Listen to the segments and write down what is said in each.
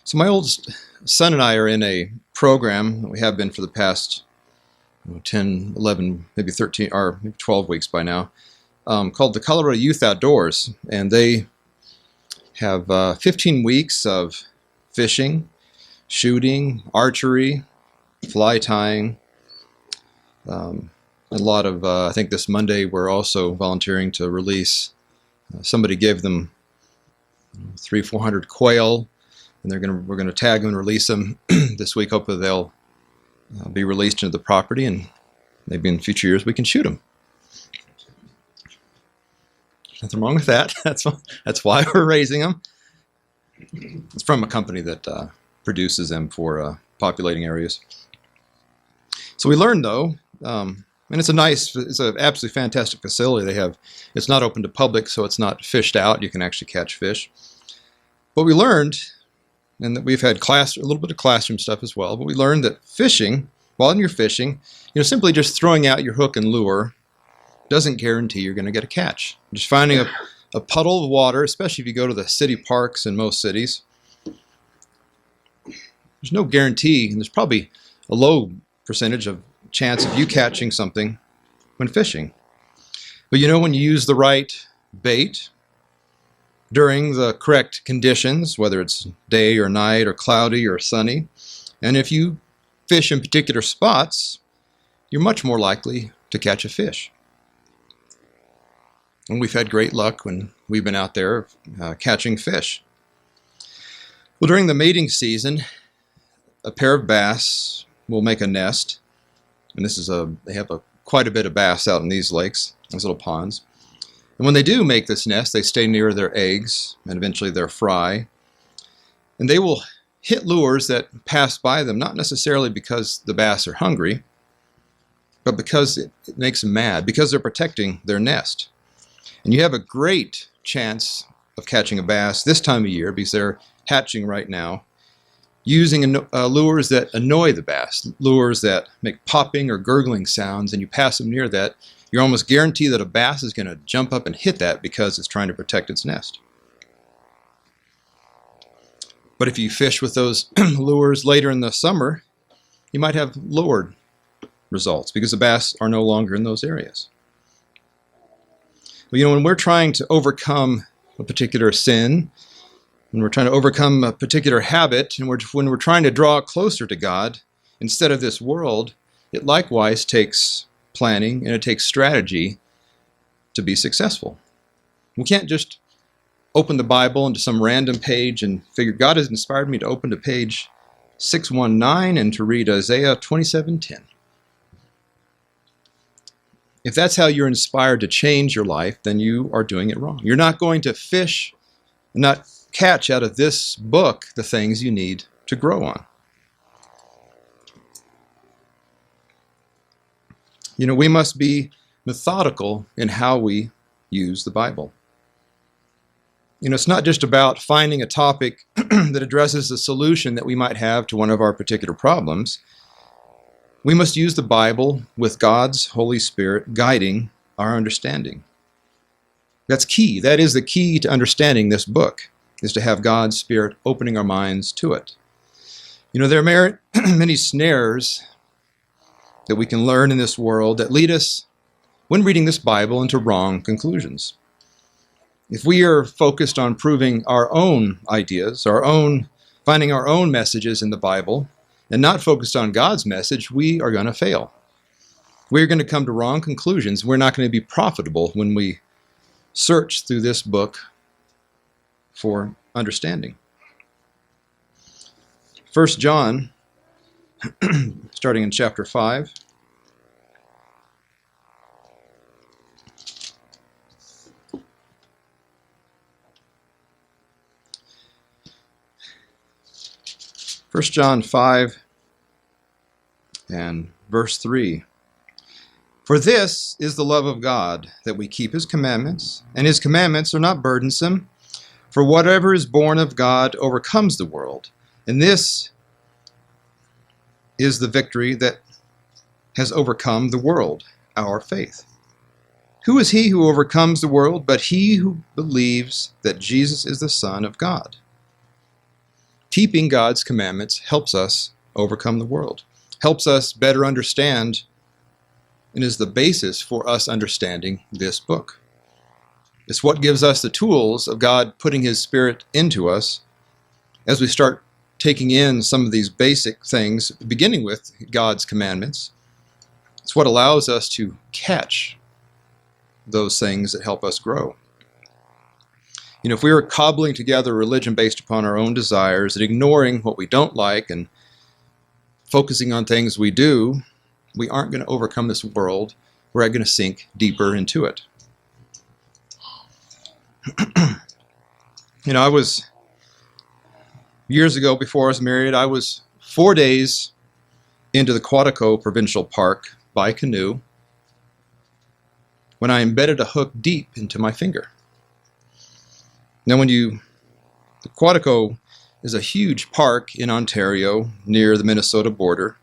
So my oldest son and I are in a program that we have been for the past 10, 11, maybe 13, or maybe 12 weeks by now, called the Colorado Youth Outdoors. And they have 15 weeks of fishing, shooting, archery, fly tying. A lot of, I think this Monday we're also volunteering to release. Somebody gave them 300-400 quail, and we're gonna tag them and release them this week. Hopefully they'll be released into the property, and maybe in future years we can shoot them. Nothing wrong with that. That's why we're raising them. It's from a company that produces them for populating areas. So we learned though, and it's an absolutely fantastic facility. It's not open to public, so it's not fished out. You can actually catch fish. But we learned, and that we've had a little bit of classroom stuff as well, but we learned that fishing, while you're fishing, simply just throwing out your hook and lure doesn't guarantee you're going to get a catch. Just finding a puddle of water, especially if you go to the city parks in most cities, there's no guarantee, and there's probably a low percentage of chance of you catching something when fishing. But when you use the right bait during the correct conditions, whether it's day or night or cloudy or sunny, and if you fish in particular spots, you're much more likely to catch a fish. And we've had great luck when we've been out there catching fish. Well, during the mating season, a pair of bass will make a nest, and they have quite a bit of bass out in these lakes, these little ponds. And when they do make this nest, they stay near their eggs and eventually their fry. And they will hit lures that pass by them, not necessarily because the bass are hungry, but because it makes them mad, because they're protecting their nest. And you have a great chance of catching a bass this time of year because they're hatching right now, using lures that annoy the bass, lures that make popping or gurgling sounds, and you pass them near that, you're almost guaranteed that a bass is going to jump up and hit that because it's trying to protect its nest. But if you fish with those lures later in the summer, you might have lowered results because the bass are no longer in those areas. Well, when we're trying to overcome a particular sin, when we're trying to overcome a particular habit, and when we're trying to draw closer to God instead of this world, it likewise takes planning and it takes strategy to be successful. We can't just open the Bible into some random page and figure God has inspired me to open to page 619 and to read Isaiah 27:10. If that's how you're inspired to change your life, then you are doing it wrong. You're not going to fish and not catch out of this book the things you need to grow on. We must be methodical in how we use the Bible. It's not just about finding a topic that addresses the solution that we might have to one of our particular problems. We must use the Bible with God's Holy Spirit guiding our understanding. That's key. That is the key to understanding this book, is to have God's Spirit opening our minds to it. There are many snares that we can learn in this world that lead us, when reading this Bible, into wrong conclusions. If we are focused on proving our own ideas, finding our own messages in the Bible, and not focused on God's message, we are going to fail. We're going to come to wrong conclusions. We're not going to be profitable when we search through this book for understanding. 1 John, starting in chapter 5. First John 5 and verse 3. For this is the love of God, that we keep his commandments, and his commandments are not burdensome. For whatever is born of God overcomes the world, and this is the victory that has overcome the world, our faith. Who is he who overcomes the world but he who believes that Jesus is the Son of God? keeping God's commandments helps us overcome the world, helps us better understand, and is the basis for us understanding this book. It's what gives us the tools of God putting His Spirit into us as we start taking in some of these basic things, beginning with God's commandments. It's what allows us to catch those things that help us grow. You know, if we were cobbling together a religion based upon our own desires and ignoring what we don't like and focusing on things we do, we aren't going to overcome this world. We're going to sink deeper into it. You know, I was, years ago before I was married, I was 4 days into the Quantico Provincial Park by canoe when I embedded a hook deep into my finger. Now the Quantico is a huge park in Ontario near the Minnesota border.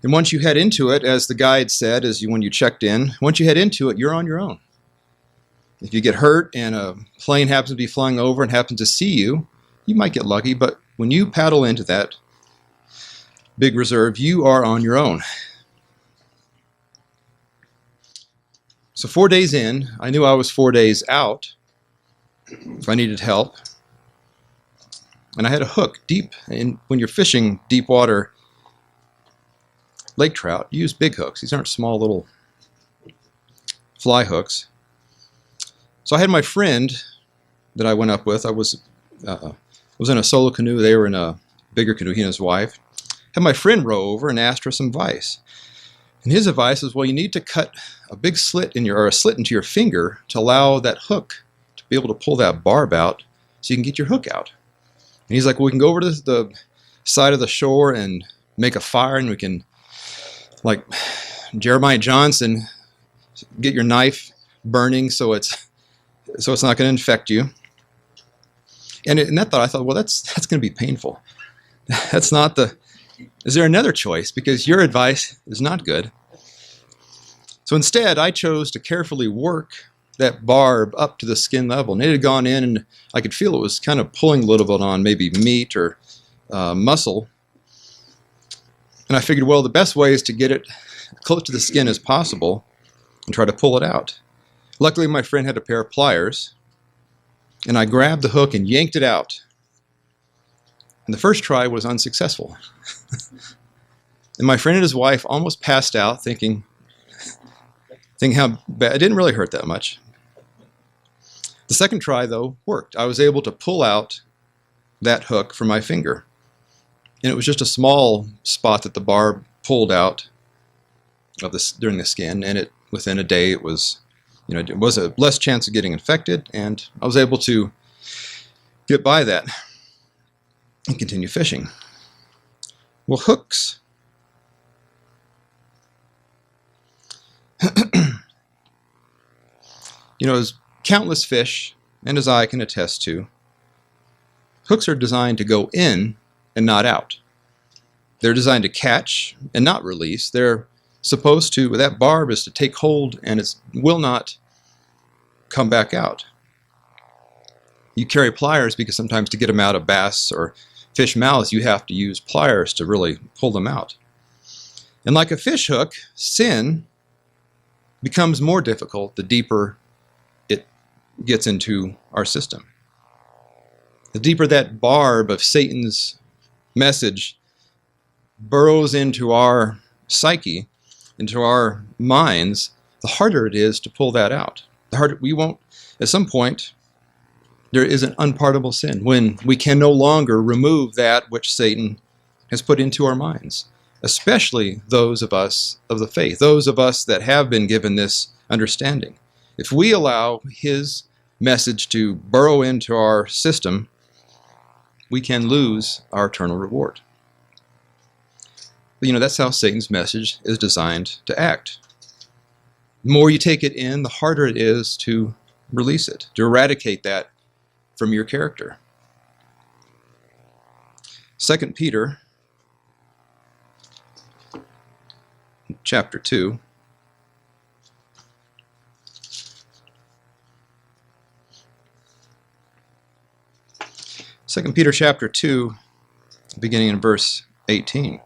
And once you head into it, as the guide said, when you checked in, once you head into it, you're on your own. If you get hurt and a plane happens to be flying over and happens to see you, you might get lucky, but when you paddle into that big reserve, you are on your own. So 4 days in, I knew I was 4 days out if I needed help. And I had a hook deep, and when you're fishing deep water lake trout, you use big hooks. These aren't small little fly hooks. So I had my friend that I went up with. I was in a solo canoe. They were in a bigger canoe, he and his wife. Had my friend row over and asked for some advice. And his advice is, well, you need to cut a big slit a slit into your finger to allow that hook to be able to pull that barb out so you can get your hook out. And he's like, well, we can go over to the side of the shore and make a fire, and we can, like Jeremiah Johnson, get your knife burning so it's not going to infect you. And in that thought, I thought, well, that's going to be painful. Is there another choice? Because your advice is not good. So instead, I chose to carefully work that barb up to the skin level. And it had gone in, and I could feel it was kind of pulling a little bit on maybe meat or muscle. And I figured, well, the best way is to get it close to the skin as possible and try to pull it out. Luckily, my friend had a pair of pliers, and I grabbed the hook and yanked it out. And the first try was unsuccessful. And my friend and his wife almost passed out, thinking how bad. It didn't really hurt that much. The second try, though, worked. I was able to pull out that hook from my finger. And it was just a small spot that the barb pulled out during the skin, and within a day it was a less chance of getting infected, and I was able to get by that and continue fishing. Well, hooks. As countless fish, and as I can attest to, hooks are designed to go in and not out. They're designed to catch and not release. They're supposed to, that barb is to take hold and it will not come back out. You carry pliers because sometimes to get them out of bass or fish mouths, you have to use pliers to really pull them out. And like a fish hook, sin becomes more difficult the deeper it gets into our system. The deeper that barb of Satan's message burrows into our psyche, into our minds, the harder it is to pull that out. The harder we won't, at some point, there is an unpardonable sin when we can no longer remove that which Satan has put into our minds, especially those of us of the faith, those of us that have been given this understanding. If we allow his message to burrow into our system, we can lose our eternal reward. But that's how Satan's message is designed to act. The more you take it in, the harder it is to release it, to eradicate that from your character. 2 Peter chapter 2. Second Peter chapter 2 beginning in verse 18.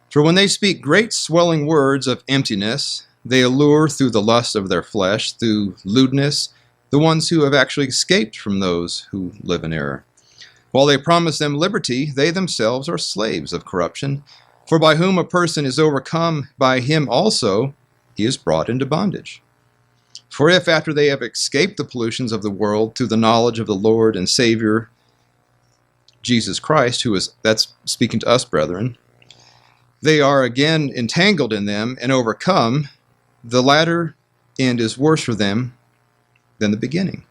For when they speak great swelling words of emptiness, they allure through the lust of their flesh, through lewdness, the ones who have actually escaped from those who live in error. While they promise them liberty, they themselves are slaves of corruption. For by whom a person is overcome, by him also he is brought into bondage. For if after they have escaped the pollutions of the world through the knowledge of the Lord and Savior Jesus Christ, that's speaking to us, brethren, they are again entangled in them and overcome, the latter end is worse for them than the beginning.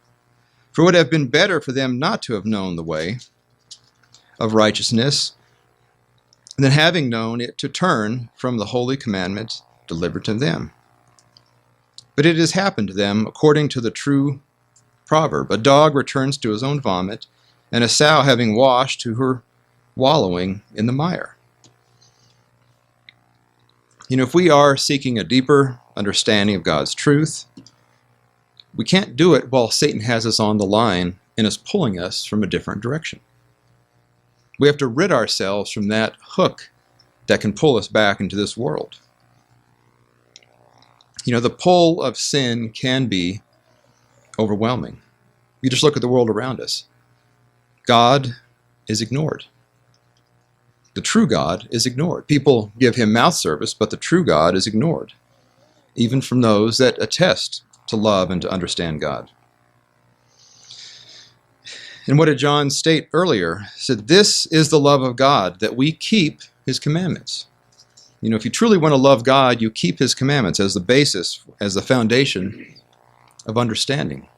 For it would have been better for them not to have known the way of righteousness than having known it to turn from the holy commandment delivered to them. But it has happened to them according to the true proverb. A dog returns to his own vomit, and a sow having washed to her wallowing in the mire. If we are seeking a deeper understanding of God's truth, we can't do it while Satan has us on the line and is pulling us from a different direction. We have to rid ourselves from that hook that can pull us back into this world. The pull of sin can be overwhelming. You just look at the world around us. God is ignored. The true God is ignored. People give him mouth service, but the true God is ignored, even from those that attest to love and to understand God. And what did John state earlier? He said, this is the love of God, that we keep his commandments. If you truly want to love God, you keep his commandments as the basis, as the foundation of understanding.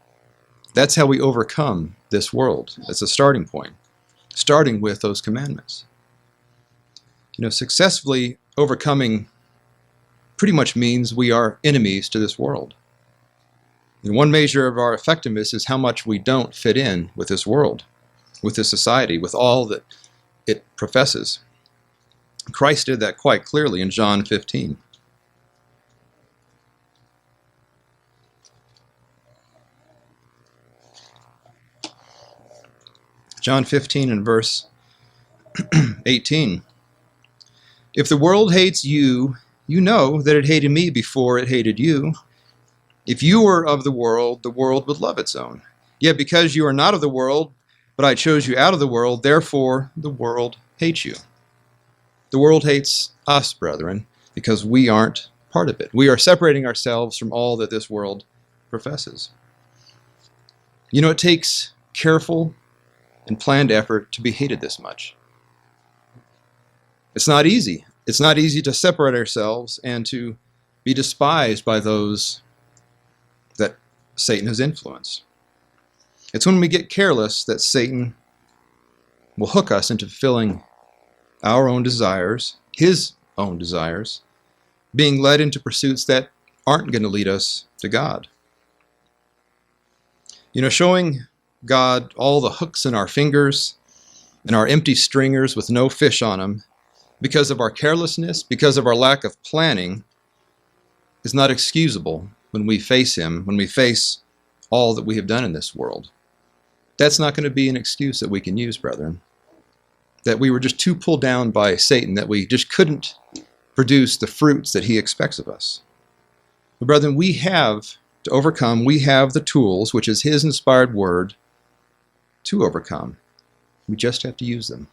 That's how we overcome this world. That's a starting point, starting with those commandments. Successfully overcoming pretty much means we are enemies to this world. One measure of our effectiveness is how much we don't fit in with this world, with this society, with all that it professes. Christ did that quite clearly in John 15. John 15 and verse 18. If the world hates you, you know that it hated me before it hated you. If you were of the world would love its own. Yet because you are not of the world, but I chose you out of the world, therefore the world hates you. The world hates us, brethren, because we aren't part of it. We are separating ourselves from all that this world professes. It takes careful and planned effort to be hated this much. It's not easy. It's not easy to separate ourselves and to be despised by those that Satan has influenced. It's when we get careless that Satan will hook us into fulfilling our own desires, his own desires, being led into pursuits that aren't going to lead us to God. Showing God all the hooks in our fingers and our empty stringers with no fish on them because of our carelessness, because of our lack of planning, is not excusable when we face him, when we face all that we have done in this world. That's not going to be an excuse that we can use, brethren. That we were just too pulled down by Satan, that we just couldn't produce the fruits that he expects of us. But brethren, we have to overcome. We have the tools, which is his inspired word, to overcome. We just have to use them.